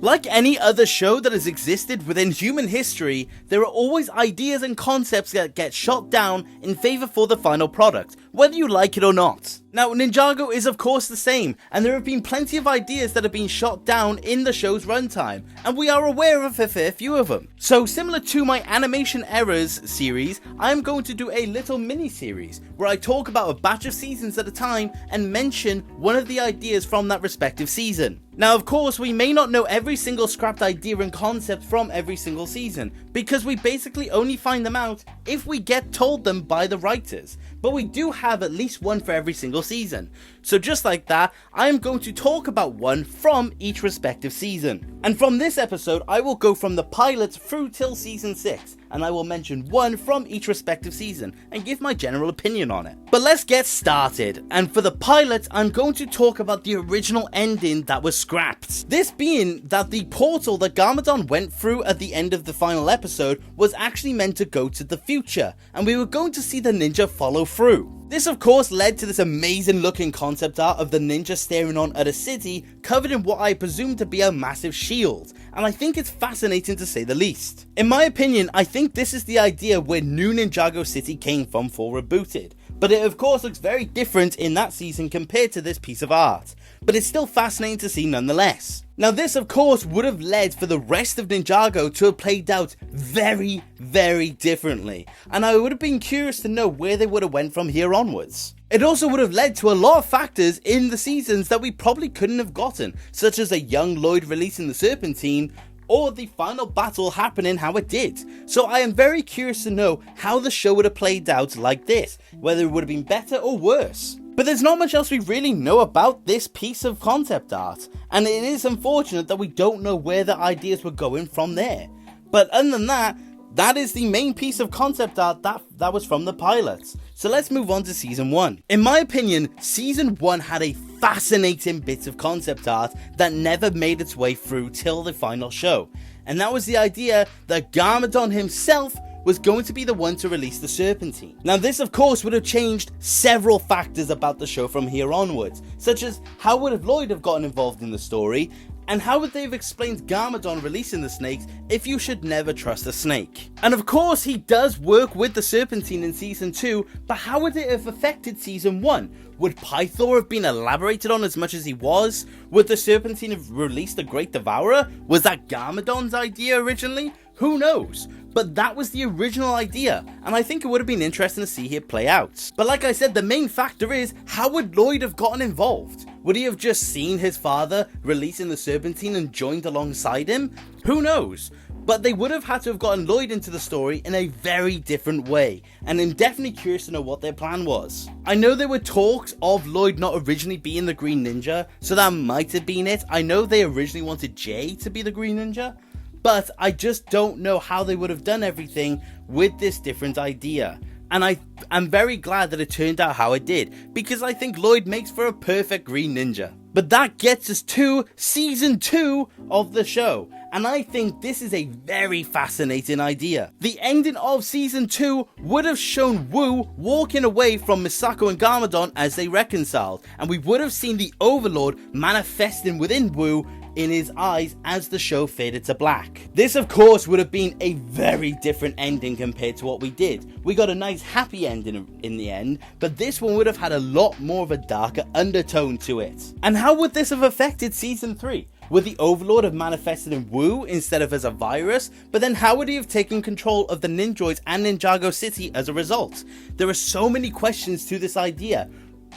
Like any other show that has existed within human history, there are always ideas and concepts that get shot down in favour for the final product, whether you like it or not. Now, Ninjago is of course the same, and there have been plenty of ideas that have been shot down in the show's runtime, and we are aware of a fair few of them. So similar to my Animation Errors series, I am going to do a little mini-series, where I talk about a batch of seasons at a time and mention one of the ideas from that respective season. Now of course, we may not know every single scrapped idea and concept from every single season, because we basically only find them out if we get told them by the writers, but we do have at least one for every single season. So just like that, I am going to talk about one from each respective season. And from this episode, I will go from the pilot through till season 6, and I will mention one from each respective season and give my general opinion on it. But let's get started, and for the pilot, I'm going to talk about the original ending that was scrapped. This being that the portal that Garmadon went through at the end of the final episode was actually meant to go to the future, and we were going to see the ninja follow through. This of course led to this amazing looking concept art of the ninja staring on at a city covered in what I presume to be a massive shield, and I think it's fascinating to say the least. In my opinion, I think this is the idea where New Ninjago City came from for Rebooted, but it of course looks very different in that season compared to this piece of art, but it's still fascinating to see nonetheless. Now this of course would have led for the rest of Ninjago to have played out very differently, and I would have been curious to know where they would have went from here onwards. It also would have led to a lot of factors in the seasons that we probably couldn't have gotten, such as a young Lloyd releasing the Serpentine, or the final battle happening how it did. So I am very curious to know how the show would have played out like this, whether it would have been better or worse. But there's not much else we really know about this piece of concept art, and it is unfortunate that we don't know where the ideas were going from there. But other than that, that is the main piece of concept art that was from the pilots. So let's move on to season 1. In my opinion, season 1 had a fascinating bit of concept art that never made its way through till the final show, and that was the idea that Garmadon himself was going to be the one to release the Serpentine. Now this of course would have changed several factors about the show from here onwards, such as how would have Lloyd have gotten involved in the story, and how would they have explained Garmadon releasing the snakes if you should never trust a snake. And of course he does work with the Serpentine in season 2, but how would it have affected season 1? Would Pythor have been elaborated on as much as he was? Would the Serpentine have released the Great Devourer? Was that Garmadon's idea originally? Who knows? But that was the original idea, and I think it would have been interesting to see it play out. But like I said, the main factor is, how would Lloyd have gotten involved? Would he have just seen his father releasing the Serpentine and joined alongside him? Who knows? But they would have had to have gotten Lloyd into the story in a very different way, and I'm definitely curious to know what their plan was. I know there were talks of Lloyd not originally being the Green Ninja, so that might have been it. I know they originally wanted Jay to be the Green Ninja, but I just don't know how they would have done everything with this different idea. And I'm very glad that it turned out how it did, because I think Lloyd makes for a perfect Green Ninja. But that gets us to season 2 of the show, and I think this is a very fascinating idea. The ending of season 2 would have shown Wu walking away from Misako and Garmadon as they reconciled, and we would have seen the Overlord manifesting within Wu in his eyes as the show faded to black. This of course would have been a very different ending compared to what we did. We got a nice happy ending in the end, but this one would have had a lot more of a darker undertone to it. And how would this have affected season 3? Would the Overlord have manifested in Wu instead of as a virus? But then how would he have taken control of the Ninjoids and Ninjago City as a result? There are so many questions to this idea,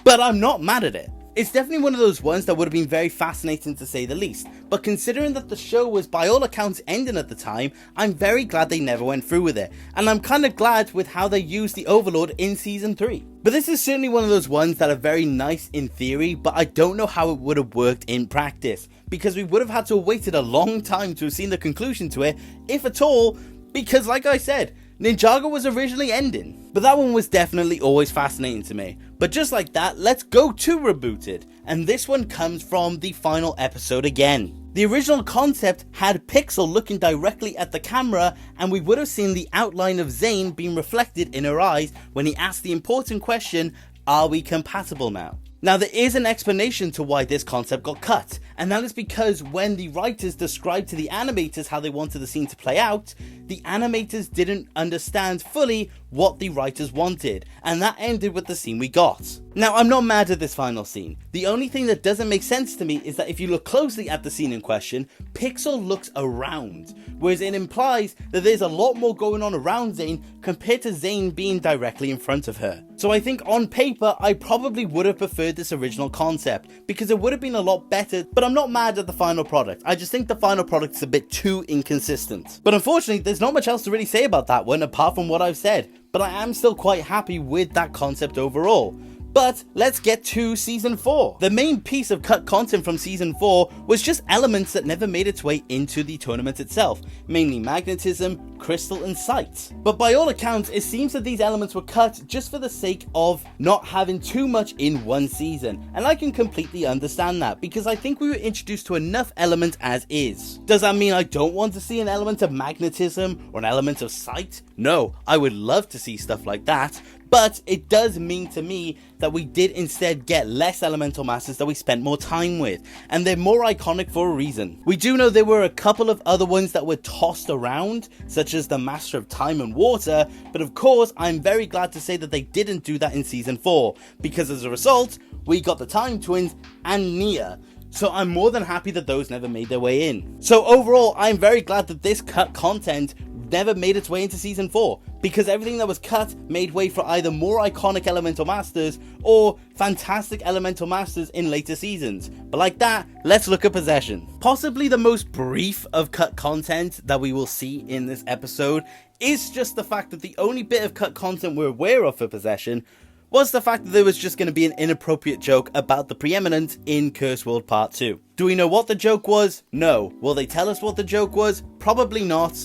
but I'm not mad at it. It's definitely one of those ones that would have been very fascinating to say the least, but considering that the show was by all accounts ending at the time, I'm very glad they never went through with it, and I'm kind of glad with how they used the Overlord in season 3. But this is certainly one of those ones that are very nice in theory, but I don't know how it would have worked in practice, because we would have had to have waited a long time to have seen the conclusion to it, if at all, because like I said, Ninjago was originally ending. But that one was definitely always fascinating to me. But just like that, let's go to Rebooted, and this one comes from the final episode again. The original concept had Pixel looking directly at the camera, and we would have seen the outline of Zane being reflected in her eyes when he asked the important question, are we compatible now? Now there is an explanation to why this concept got cut, and that is because when the writers described to the animators how they wanted the scene to play out, the animators didn't understand fully what the writers wanted, and that ended with the scene we got. Now, I'm not mad at this final scene. The only thing that doesn't make sense to me is that if you look closely at the scene in question, Pixel looks around, whereas it implies that there's a lot more going on around Zane compared to Zane being directly in front of her. So I think on paper, I probably would have preferred this original concept, because it would have been a lot better, but I'm not mad at the final product. I just think the final product is a bit too inconsistent. But unfortunately, there's not much else to really say about that one apart from what I've said, but I am still quite happy with that concept overall. But let's get to Season 4. The main piece of cut content from Season 4 was just elements that never made its way into the tournament itself, mainly magnetism, crystal, and sight. But by all accounts, it seems that these elements were cut just for the sake of not having too much in one season, and I can completely understand that, because I think we were introduced to enough elements as is. Does that mean I don't want to see an element of magnetism or an element of sight? No, I would love to see stuff like that, but it does mean to me that we did instead get less elemental masters that we spent more time with, and they're more iconic for a reason. We do know there were a couple of other ones that were tossed around, such as the Master of Time and Water, but of course I'm very glad to say that they didn't do that in Season 4, because as a result, we got the Time Twins and Nia. So I'm more than happy that those never made their way in. So overall, I'm very glad that this cut content never made its way into Season 4, because everything that was cut made way for either more iconic Elemental Masters or fantastic Elemental Masters in later seasons. But like that, let's look at Possession. Possibly the most brief of cut content that we will see in this episode is just the fact that the only bit of cut content we're aware of for Possession was the fact that there was just going to be an inappropriate joke about the preeminent in Curse World Part 2. Do we know what the joke was? No. Will they tell us what the joke was? Probably not.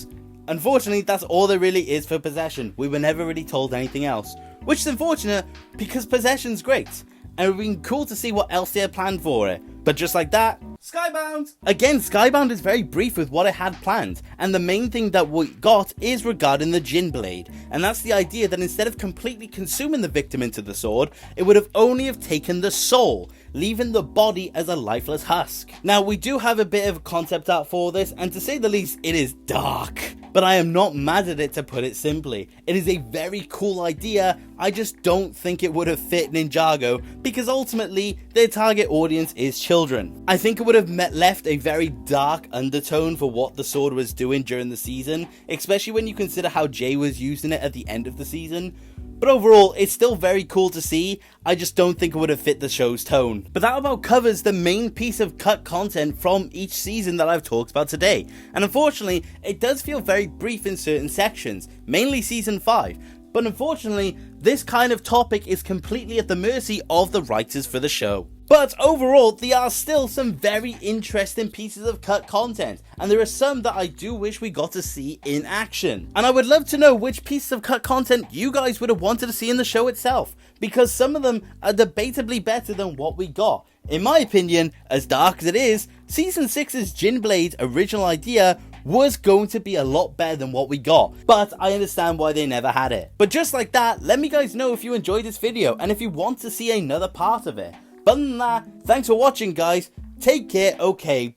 Unfortunately, that's all there really is for Possession. We were never really told anything else, which is unfortunate because Possession's great, and it would have been cool to see what else they had planned for it. But just like that, Skybound! Again, Skybound is very brief with what it had planned, and the main thing that we got is regarding the Jin Blade, and that's the idea that instead of completely consuming the victim into the sword, it would have only have taken the soul, leaving the body as a lifeless husk. Now, we do have a bit of concept art for this, and to say the least, it is dark. But I am not mad at it, to put it simply. It is a very cool idea, I just don't think it would have fit Ninjago, because ultimately, their target audience is children. I think it would have left a very dark undertone for what the sword was doing during the season, especially when you consider how Jay was using it at the end of the season. But overall, it's still very cool to see, I just don't think it would have fit the show's tone. But that about covers the main piece of cut content from each season that I've talked about today. And unfortunately, it does feel very brief in certain sections, mainly Season 5. But unfortunately, this kind of topic is completely at the mercy of the writers for the show. But overall, there are still some very interesting pieces of cut content, and there are some that I do wish we got to see in action. And I would love to know which pieces of cut content you guys would have wanted to see in the show itself, because some of them are debatably better than what we got. In my opinion, as dark as it is, Season 6's Jin Blade's original idea was going to be a lot better than what we got, but I understand why they never had it. But just like that, let me guys know if you enjoyed this video and if you want to see another part of it. But other than that, thanks for watching guys, take care, okay,